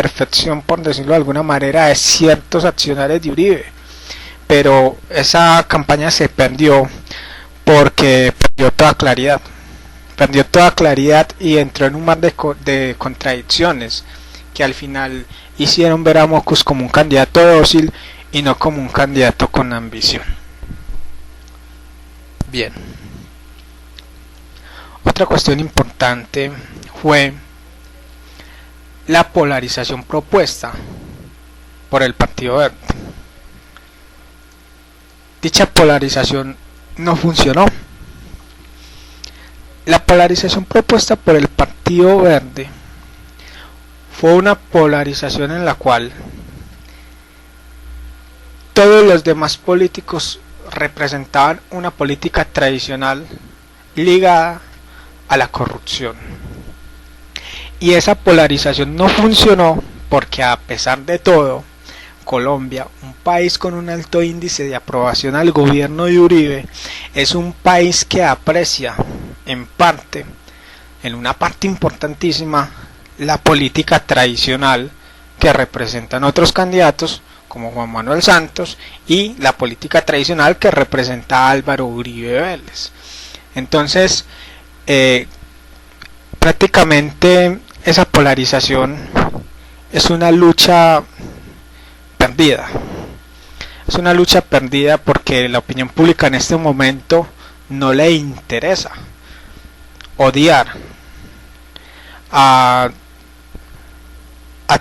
perfección, por decirlo de alguna manera, de ciertos accionarios de Uribe, pero esa campaña se perdió porque perdió toda claridad y entró en un mar de contradicciones que al final hicieron ver a Mockus como un candidato dócil y no como un candidato con ambición. Bien, otra cuestión importante fue la polarización propuesta por el Partido Verde. Dicha polarización no funcionó. La polarización propuesta por el Partido Verde fue una polarización en la cual todos los demás políticos representaban una política tradicional ligada a la corrupción. Y esa polarización no funcionó porque, a pesar de todo, Colombia, un país con un alto índice de aprobación al gobierno de Uribe, es un país que aprecia en una parte importantísima, la política tradicional que representan otros candidatos como Juan Manuel Santos y la política tradicional que representa a Álvaro Uribe Vélez. Entonces, prácticamente esa polarización es una lucha perdida. Es una lucha perdida porque la opinión pública en este momento no le interesa odiar a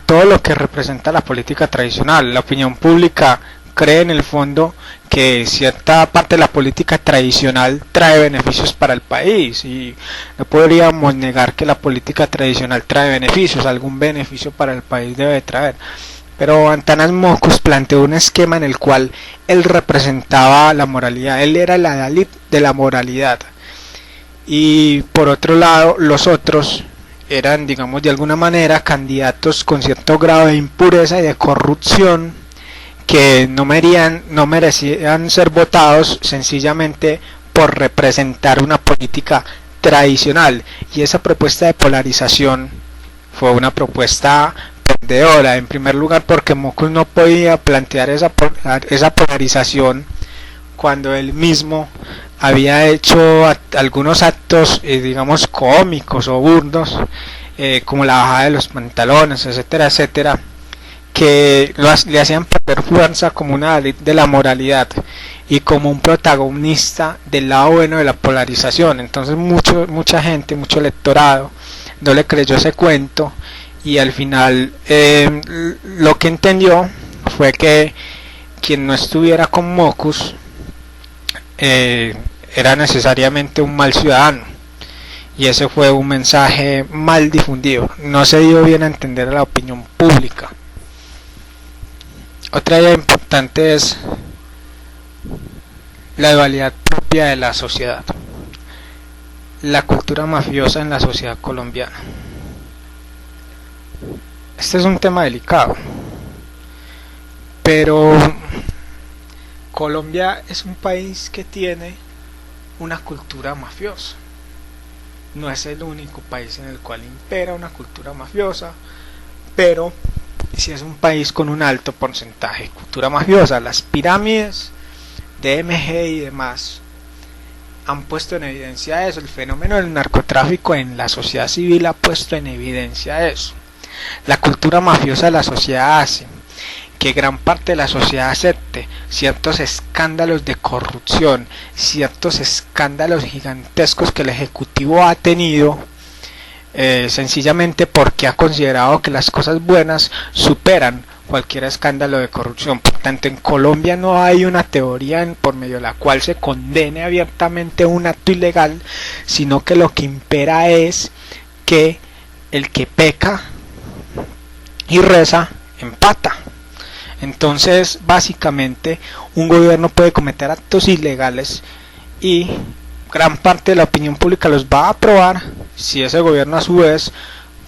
todo lo que representa la política tradicional. La opinión pública cree en el fondo que cierta parte de la política tradicional trae beneficios para el país, y no podríamos negar que la política tradicional trae beneficios, algún beneficio para el país debe traer. Pero Antanas Mockus planteó un esquema en el cual él representaba la moralidad, él era la Dalit de la moralidad, y por otro lado los otros eran, digamos, de alguna manera candidatos con cierto grado de impureza y de corrupción que no merecían ser votados sencillamente por representar una política tradicional. Y esa propuesta de polarización fue una propuesta perdedora, en primer lugar porque Mockus no podía plantear esa polarización cuando él mismo había hecho algunos actos, digamos, cómicos o burdos, como la bajada de los pantalones, etcétera, etcétera, que le hacían perder fuerza como una de la moralidad y como un protagonista del lado bueno de la polarización. Entonces mucha gente, mucho electorado no le creyó ese cuento, y al final lo que entendió fue que quien no estuviera con Mockus era necesariamente un mal ciudadano, y ese fue un mensaje mal difundido, no se dio bien a entender a la opinión pública. Otra idea importante es la dualidad propia de la sociedad, la cultura mafiosa en la sociedad colombiana. Este es un tema delicado, pero Colombia es un país que tiene una cultura mafiosa. No es el único país en el cual impera una cultura mafiosa, pero sí es un país con un alto porcentaje de cultura mafiosa. Las pirámides de MG y demás han puesto en evidencia eso. El fenómeno del narcotráfico en la sociedad civil ha puesto en evidencia eso. La cultura mafiosa de la sociedad hace que gran parte de la sociedad acepte ciertos escándalos de corrupción, ciertos escándalos gigantescos que el Ejecutivo ha tenido, sencillamente porque ha considerado que las cosas buenas superan cualquier escándalo de corrupción. Por tanto, en Colombia no hay una teoría por medio de la cual se condene abiertamente un acto ilegal, sino que lo que impera es que el que peca y reza empata. Entonces, básicamente, un gobierno puede cometer actos ilegales y gran parte de la opinión pública los va a aprobar si ese gobierno a su vez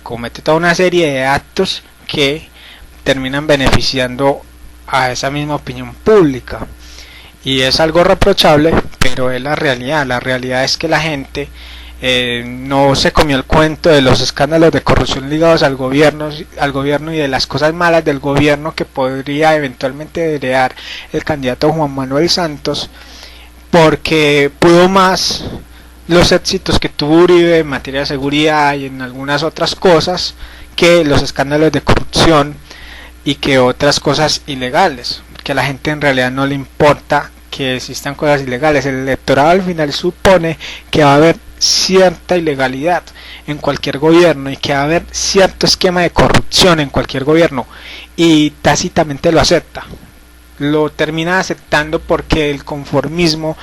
comete toda una serie de actos que terminan beneficiando a esa misma opinión pública. Y es algo reprochable, pero es la realidad. La realidad es que la gente no se comió el cuento de los escándalos de corrupción ligados al gobierno y de las cosas malas del gobierno que podría eventualmente heredar el candidato Juan Manuel Santos, porque pudo más los éxitos que tuvo Uribe en materia de seguridad y en algunas otras cosas que los escándalos de corrupción y que otras cosas ilegales, que a la gente en realidad no le importa que existan cosas ilegales. El electorado al final supone que va a haber cierta ilegalidad en cualquier gobierno y que va a haber cierto esquema de corrupción en cualquier gobierno, y tácitamente lo acepta, lo termina aceptando porque el conformismo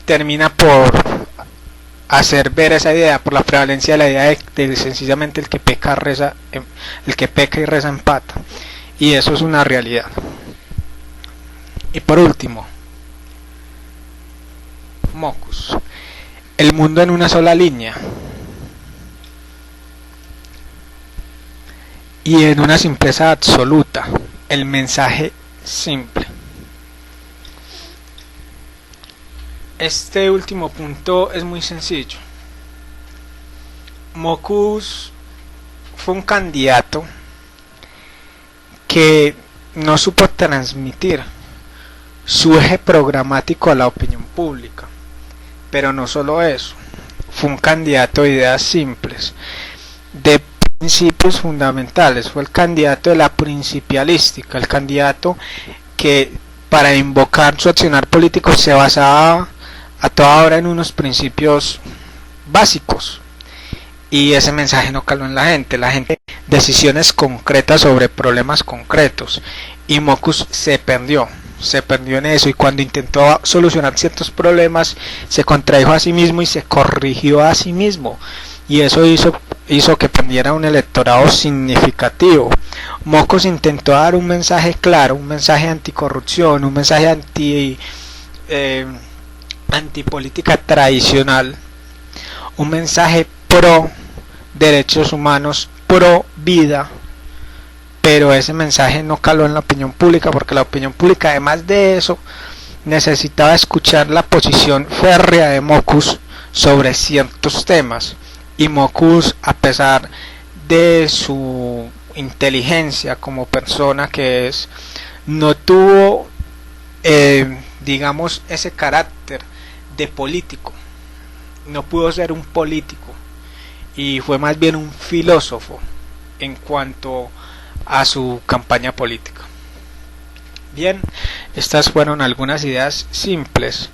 termina por hacer ver esa idea, por la prevalencia de la idea de sencillamente el que peca y reza empata, y eso es una realidad. Y por último, Mockus, el mundo en una sola línea y en una simpleza absoluta, el mensaje simple. Este último punto es muy sencillo. Mockus fue un candidato que no supo transmitir su eje programático a la opinión pública, pero no solo eso, fue un candidato de ideas simples, de principios fundamentales, fue el candidato de la principialística, el candidato que para invocar su accionar político se basaba a toda hora en unos principios básicos, y ese mensaje no caló en la gente decisiones concretas sobre problemas concretos, y Mockus se perdió en eso, y cuando intentó solucionar ciertos problemas se contradijo a sí mismo y se corrigió a sí mismo, y eso hizo que perdiera un electorado significativo. Mockus intentó dar un mensaje claro, un mensaje anticorrupción, un mensaje antipolítica tradicional, un mensaje pro derechos humanos, pro vida, pero ese mensaje no caló en la opinión pública, porque la opinión pública, además de eso, necesitaba escuchar la posición férrea de Mockus sobre ciertos temas, y Mockus, a pesar de su inteligencia como persona que es, no tuvo digamos ese carácter de político, no pudo ser un político, y fue más bien un filósofo en cuanto a su campaña política. Bien, estas fueron algunas ideas simples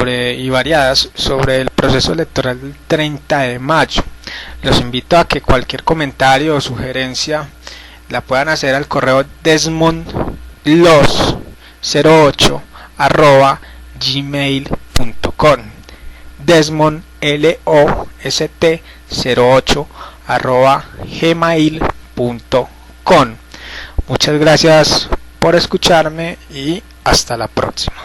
y variadas sobre el proceso electoral del 30 de mayo. Los invito a que cualquier comentario o sugerencia la puedan hacer al correo desmondlos08@gmail.com, desmondlost08@gmail.com. Muchas gracias por escucharme y hasta la próxima.